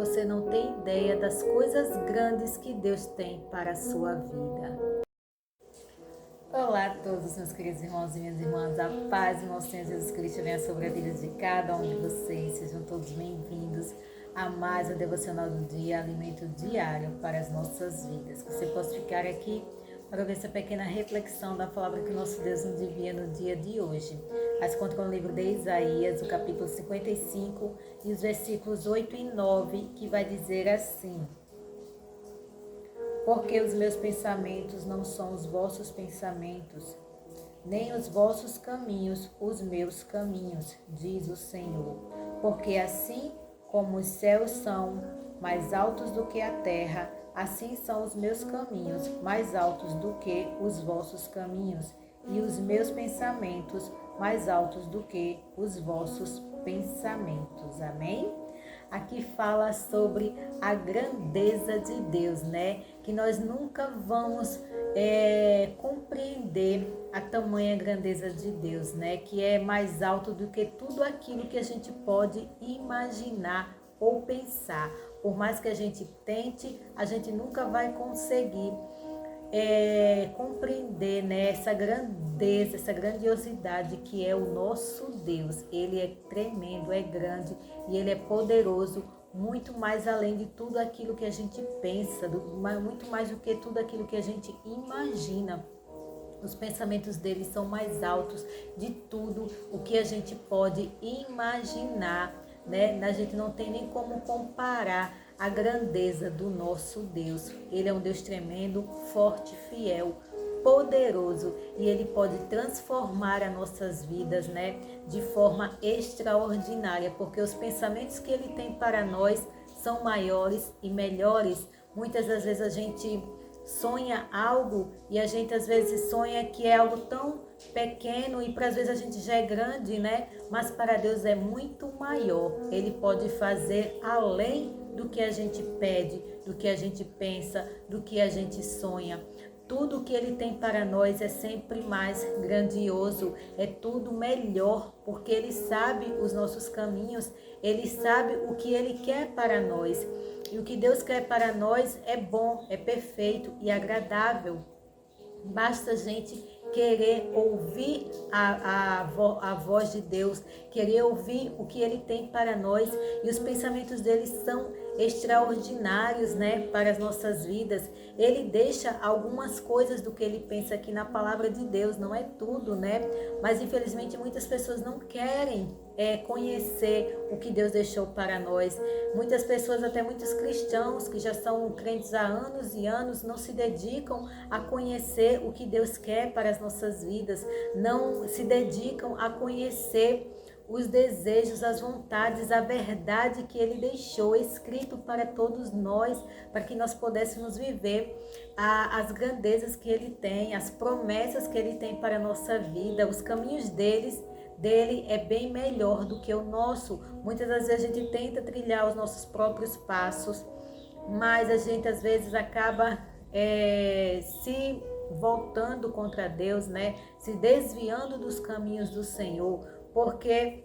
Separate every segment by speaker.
Speaker 1: Você não tem ideia das coisas grandes que Deus tem para a sua vida. Olá a todos, meus queridos irmãos e minhas irmãs. A paz e o nosso Senhor Jesus Cristo venha sobre a vida de cada um de vocês. Sejam todos bem-vindos a mais um devocional do dia, alimento diário para as nossas vidas. Que você possa ficar aqui para ver essa pequena reflexão da palavra que o nosso Deus nos envia no dia de hoje. As conta com o livro de Isaías, o capítulo 55 e os versículos 8 e 9, que vai dizer assim: porque os meus pensamentos não são os vossos pensamentos, nem os vossos caminhos os meus caminhos, diz o Senhor. Porque assim como os céus são mais altos do que a terra, assim são os meus caminhos mais altos do que os vossos caminhos, e os meus pensamentos mais altos do que os vossos pensamentos. Amém? Aqui fala sobre a grandeza de Deus, né? Que nós nunca vamos compreender a tamanha grandeza de Deus, né? Que é mais alto do que tudo aquilo que a gente pode imaginar ou pensar. Por mais que a gente tente, a gente nunca vai conseguir compreender, né, essa grandeza, essa grandiosidade que é o nosso Deus. Ele é tremendo, é grande e ele é poderoso, muito mais além de tudo aquilo que a gente pensa, muito mais do que tudo aquilo que a gente imagina. Os pensamentos dele são mais altos de tudo o que a gente pode imaginar, né? A gente não tem nem como comparar a grandeza do nosso Deus. Ele é um Deus tremendo, forte, fiel, poderoso, e ele pode transformar as nossas vidas, né, de forma extraordinária, porque os pensamentos que ele tem para nós são maiores e melhores. Muitas das vezes a gente sonha algo e a gente às vezes sonha que é algo tão pequeno e para às vezes a gente já é grande, né? Mas para Deus é muito maior. Ele pode fazer além do que a gente pede, do que a gente pensa, do que a gente sonha. Tudo que ele tem para nós é sempre mais grandioso, é tudo melhor, porque ele sabe os nossos caminhos, ele sabe o que ele quer para nós. E o que Deus quer para nós é bom, é perfeito e agradável. Basta a gente querer ouvir a voz de Deus, querer ouvir o que Ele tem para nós. E os pensamentos dele são extraordinários, né, para as nossas vidas. Ele deixa algumas coisas do que ele pensa aqui na palavra de Deus, não é tudo, né? Mas infelizmente muitas pessoas não querem conhecer o que Deus deixou para nós. Muitas pessoas, até muitos cristãos que já são crentes há anos e anos, não se dedicam a conhecer o que Deus quer para as nossas vidas, não se dedicam a conhecer os desejos, as vontades, a verdade que Ele deixou escrito para todos nós, para que nós pudéssemos viver as grandezas que Ele tem, as promessas que Ele tem para a nossa vida, os caminhos dele é bem melhor do que o nosso. Muitas das vezes a gente tenta trilhar os nossos próprios passos, mas a gente às vezes acaba se voltando contra Deus, né? Se desviando dos caminhos do Senhor, porque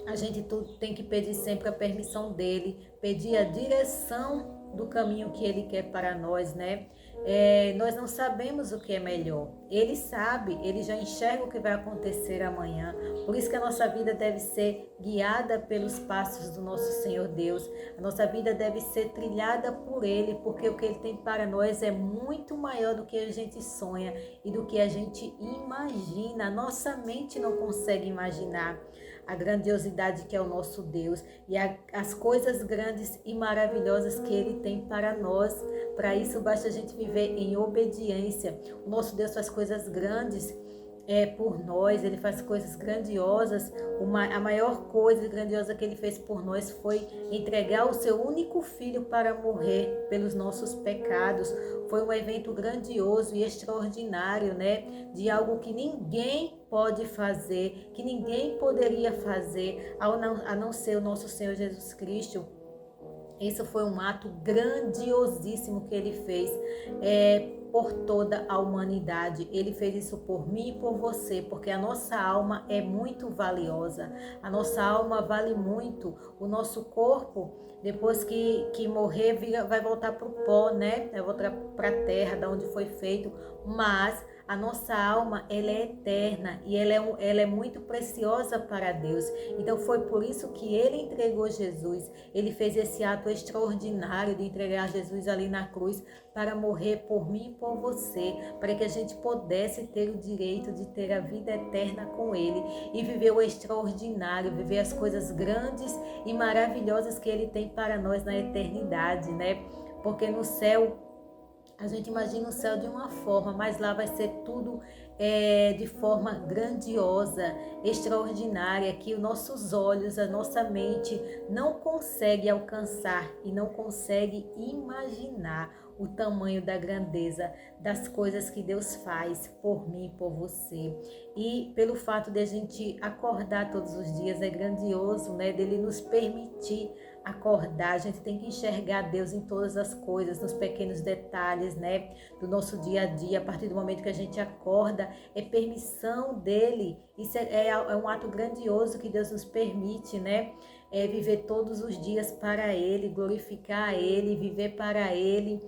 Speaker 1: a gente tem que pedir sempre a permissão dele, pedir a direção do caminho que ele quer para nós, né? Nós não sabemos o que é melhor. Ele sabe, ele já enxerga o que vai acontecer amanhã. Por isso que a nossa vida deve ser guiada pelos passos do nosso Senhor Deus. A nossa vida deve ser trilhada por ele, porque o que ele tem para nós é muito maior do que a gente sonha e do que a gente imagina. A nossa mente não consegue imaginar a grandiosidade que é o nosso Deus e as coisas grandes e maravilhosas que Ele tem para nós. Para isso basta a gente viver em obediência. O nosso Deus faz coisas grandes por nós, Ele faz coisas grandiosas. A maior coisa grandiosa que Ele fez por nós foi entregar o seu único filho para morrer pelos nossos pecados. Foi um evento grandioso e extraordinário, né? De algo que ninguém pode fazer, que ninguém poderia fazer, a não ser o nosso Senhor Jesus Cristo. Isso foi um ato grandiosíssimo que ele fez por toda a humanidade. Ele fez isso por mim e por você, porque a nossa alma é muito valiosa. A nossa alma vale muito. O nosso corpo, depois que morrer, vai voltar para o pó, né? Vai voltar para a terra, da onde foi feito. Mas a nossa alma, ela é eterna e ela é muito preciosa para Deus. Então foi por isso que ele entregou Jesus. Ele fez esse ato extraordinário de entregar Jesus ali na cruz para morrer por mim e por você, para que a gente pudesse ter o direito de ter a vida eterna com ele e viver o extraordinário, viver as coisas grandes e maravilhosas que ele tem para nós na eternidade, né? Porque no céu a gente imagina o céu de uma forma, mas lá vai ser tudo de forma grandiosa, extraordinária, que os nossos olhos, a nossa mente não consegue alcançar e não consegue imaginar o tamanho da grandeza das coisas que Deus faz por mim e por você. E pelo fato de a gente acordar todos os dias, é grandioso, né? Dele nos permitir acordar, a gente tem que enxergar Deus em todas as coisas, nos pequenos detalhes, né, do nosso dia a dia. A partir do momento que a gente acorda, é permissão dele. Isso é um ato grandioso que Deus nos permite, né, viver todos os dias para ele, glorificar ele, viver para ele,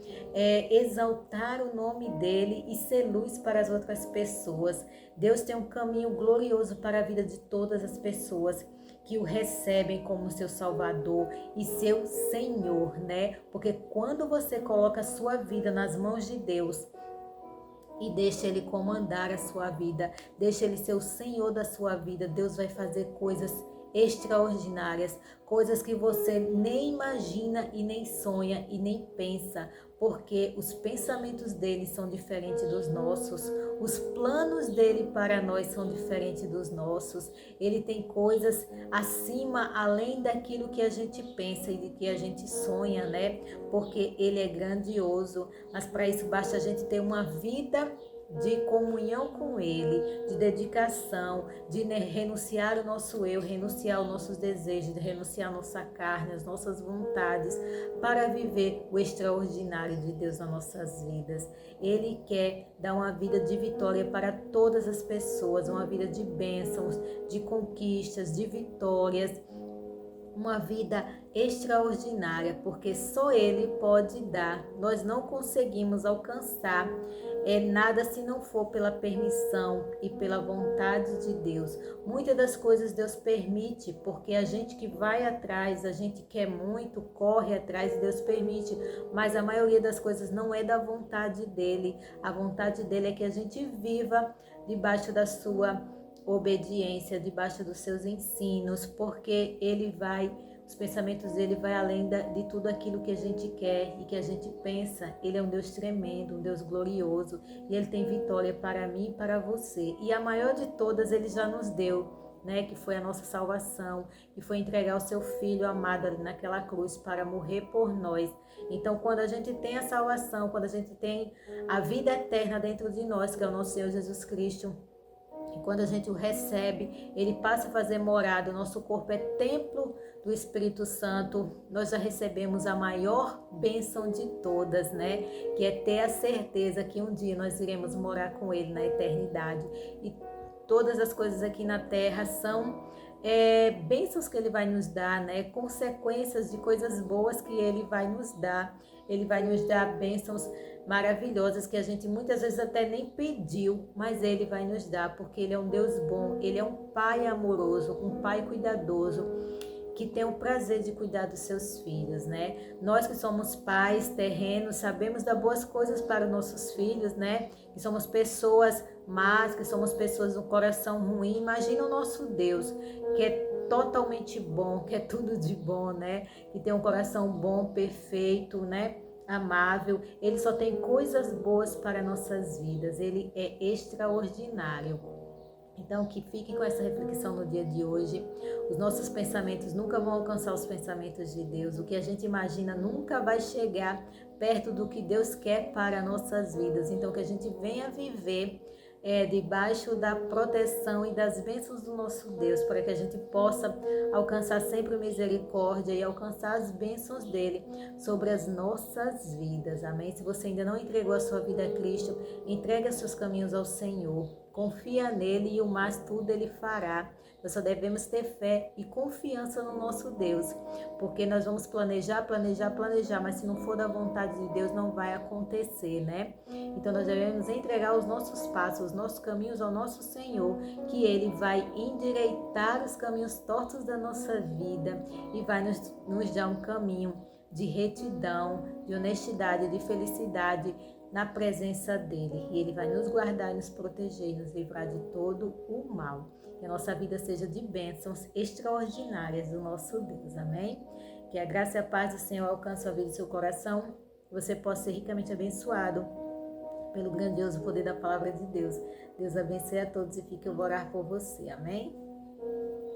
Speaker 1: exaltar o nome dele e ser luz para as outras pessoas. Deus tem um caminho glorioso para a vida de todas as pessoas que o recebem como seu Salvador e seu Senhor, né? Porque quando você coloca a sua vida nas mãos de Deus e deixa Ele comandar a sua vida, deixa Ele ser o Senhor da sua vida, Deus vai fazer coisas extraordinárias, coisas que você nem imagina e nem sonha e nem pensa, porque os pensamentos dele são diferentes dos nossos, os planos dele para nós são diferentes dos nossos. Ele tem coisas acima, além daquilo que a gente pensa e de que a gente sonha, né? Porque ele é grandioso, mas para isso basta a gente ter uma vida de comunhão com ele, de dedicação, de renunciar o nosso eu, renunciar os nossos desejos, de renunciar a nossa carne, as nossas vontades, para viver o extraordinário de Deus nas nossas vidas. Ele quer dar uma vida de vitória para todas as pessoas, uma vida de bênçãos, de conquistas, de vitórias, uma vida extraordinária, porque só Ele pode dar. Nós não conseguimos alcançar nada se não for pela permissão e pela vontade de Deus. Muitas das coisas Deus permite, porque a gente que vai atrás, a gente quer muito, corre atrás e Deus permite, mas a maioria das coisas não é da vontade dEle. A vontade dEle é que a gente viva debaixo da sua obediência, debaixo dos seus ensinos, porque os pensamentos dele vai além de tudo aquilo que a gente quer e que a gente pensa. Ele é um Deus tremendo, um Deus glorioso, e ele tem vitória para mim e para você. E a maior de todas ele já nos deu, né, que foi a nossa salvação, que foi entregar o seu Filho amado ali naquela cruz para morrer por nós. Então, quando a gente tem a salvação, quando a gente tem a vida eterna dentro de nós, que é o nosso Senhor Jesus Cristo, e quando a gente o recebe, ele passa a fazer morada. O nosso corpo é templo do Espírito Santo. Nós já recebemos a maior bênção de todas, né? Que é ter a certeza que um dia nós iremos morar com ele na eternidade. E todas as coisas aqui na terra são bênçãos que ele vai nos dar, né? Consequências de coisas boas que ele vai nos dar. Ele vai nos dar bênçãos maravilhosas que a gente muitas vezes até nem pediu, mas ele vai nos dar, porque ele é um Deus bom, ele é um Pai amoroso, um Pai cuidadoso, que tem o prazer de cuidar dos seus filhos, né? Nós que somos pais terrenos, sabemos dar boas coisas para os nossos filhos, né? Que somos pessoas más, que somos pessoas do coração ruim. Imagina o nosso Deus, que é totalmente bom, que é tudo de bom, né? Que tem um coração bom, perfeito, né? Amável. Ele só tem coisas boas para nossas vidas. Ele é extraordinário. Então, que fiquem com essa reflexão no dia de hoje. Os nossos pensamentos nunca vão alcançar os pensamentos de Deus. O que a gente imagina nunca vai chegar perto do que Deus quer para nossas vidas. Então, que a gente venha viver debaixo da proteção e das bênçãos do nosso Deus, para que a gente possa alcançar sempre misericórdia e alcançar as bênçãos dele sobre as nossas vidas. Amém? Se você ainda não entregou a sua vida a Cristo, entregue os seus caminhos ao Senhor. Confia nele e o mais tudo ele fará. Nós só devemos ter fé e confiança no nosso Deus, porque nós vamos planejar, mas se não for da vontade de Deus, não vai acontecer, né? Então nós devemos entregar os nossos passos, os nossos caminhos ao nosso Senhor, que ele vai endireitar os caminhos tortos da nossa vida e vai nos dar um caminho de retidão, de honestidade, de felicidade na presença dele. E ele vai nos guardar, nos proteger, nos livrar de todo o mal. Que a nossa vida seja de bênçãos extraordinárias do nosso Deus. Amém? Que a graça e a paz do Senhor alcance a vida do seu coração. Que você possa ser ricamente abençoado pelo grandioso poder da palavra de Deus. Deus abençoe a todos e fique eu orar por você. Amém?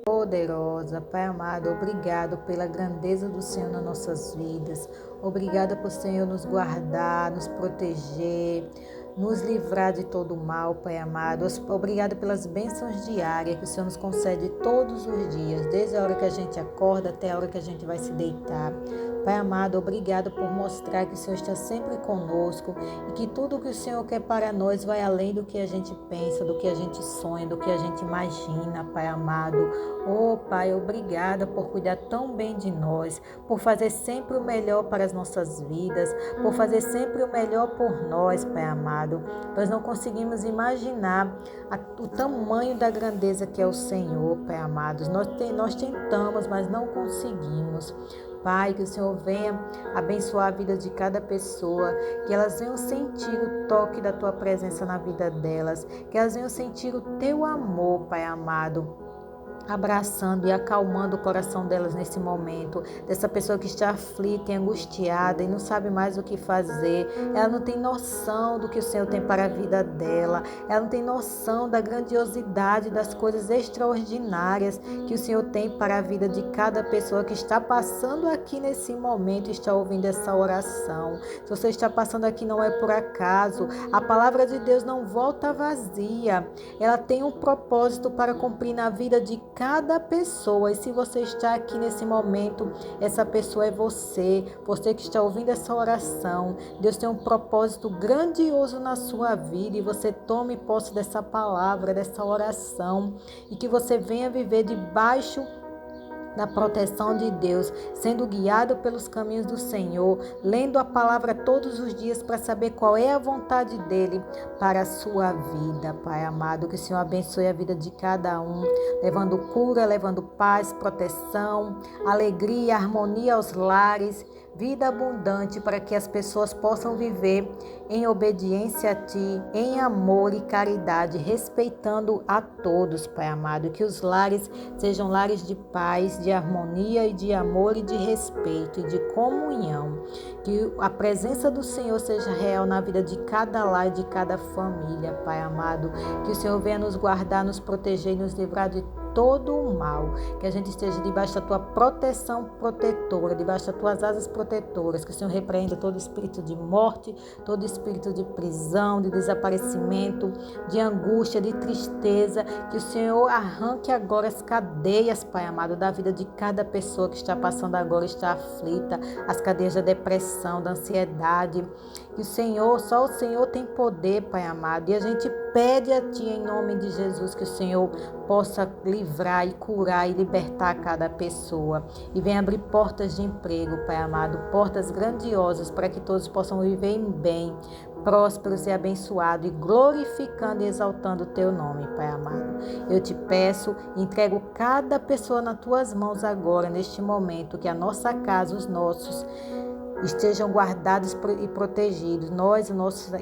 Speaker 1: Poderosa, Pai amado, obrigado pela grandeza do Senhor nas nossas vidas. Obrigada por Senhor nos guardar, nos proteger, nos livrar de todo o mal, Pai amado. Obrigada pelas bênçãos diárias que o Senhor nos concede todos os dias, desde a hora que a gente acorda até a hora que a gente vai se deitar. Pai amado, obrigado por mostrar que o Senhor está sempre conosco e que tudo que o Senhor quer para nós vai além do que a gente pensa, do que a gente sonha, do que a gente imagina, Pai amado. Oh, Pai, obrigada por cuidar tão bem de nós, por fazer sempre o melhor para as nossas vidas, por fazer sempre o melhor por nós, Pai amado. Nós não conseguimos imaginar o tamanho da grandeza que é o Senhor, Pai amado. Nós tentamos, mas não conseguimos. Pai, que o Senhor venha abençoar a vida de cada pessoa, que elas venham sentir o toque da Tua presença na vida delas, que elas venham sentir o Teu amor, Pai amado, abraçando e acalmando o coração delas nesse momento, dessa pessoa que está aflita e angustiada e não sabe mais o que fazer. Ela não tem noção do que o Senhor tem para a vida dela, ela não tem noção da grandiosidade das coisas extraordinárias que o Senhor tem para a vida de cada pessoa que está passando aqui nesse momento e está ouvindo essa oração. Se você está passando aqui, não é por acaso. A palavra de Deus não volta vazia, ela tem um propósito para cumprir na vida de cada pessoa. E se você está aqui nesse momento, essa pessoa é você que está ouvindo essa oração. Deus tem um propósito grandioso na sua vida e você tome posse dessa palavra, dessa oração, e que você venha viver debaixo da proteção de Deus, sendo guiado pelos caminhos do Senhor, lendo a palavra todos os dias para saber qual é a vontade dele para a sua vida, Pai amado. Que o Senhor abençoe a vida de cada um, levando cura, levando paz, proteção, alegria, harmonia aos lares, vida abundante para que as pessoas possam viver em obediência a Ti, em amor e caridade, respeitando a todos, Pai amado. Que os lares sejam lares de paz, de harmonia e de amor e de respeito e de comunhão. Que a presença do Senhor seja real na vida de cada lar e de cada família, Pai amado. Que o Senhor venha nos guardar, nos proteger e nos livrar de todo o mal, que a gente esteja debaixo da Tua proteção protetora, debaixo das Tuas asas protetoras, que o Senhor repreenda todo espírito de morte, todo espírito de prisão, de desaparecimento, de angústia, de tristeza, que o Senhor arranque agora as cadeias, Pai amado, da vida de cada pessoa que está passando agora, está aflita, as cadeias da depressão, da ansiedade, que só o Senhor tem poder, Pai amado, e a gente pede a Ti em nome de Jesus que o Senhor possa livrar e curar e libertar cada pessoa e venha abrir portas de emprego, Pai amado, portas grandiosas para que todos possam viver em bem, prósperos e abençoados e glorificando e exaltando o Teu nome, Pai amado. Eu te peço, entrego cada pessoa nas Tuas mãos agora, neste momento, que a nossa casa, os nossos estejam guardados e protegidos. Nós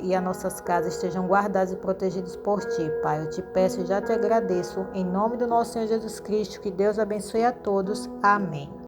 Speaker 1: e as nossas casas estejam guardados e protegidos por Ti, Pai. Eu te peço e já te agradeço. Em nome do nosso Senhor Jesus Cristo, que Deus abençoe a todos. Amém.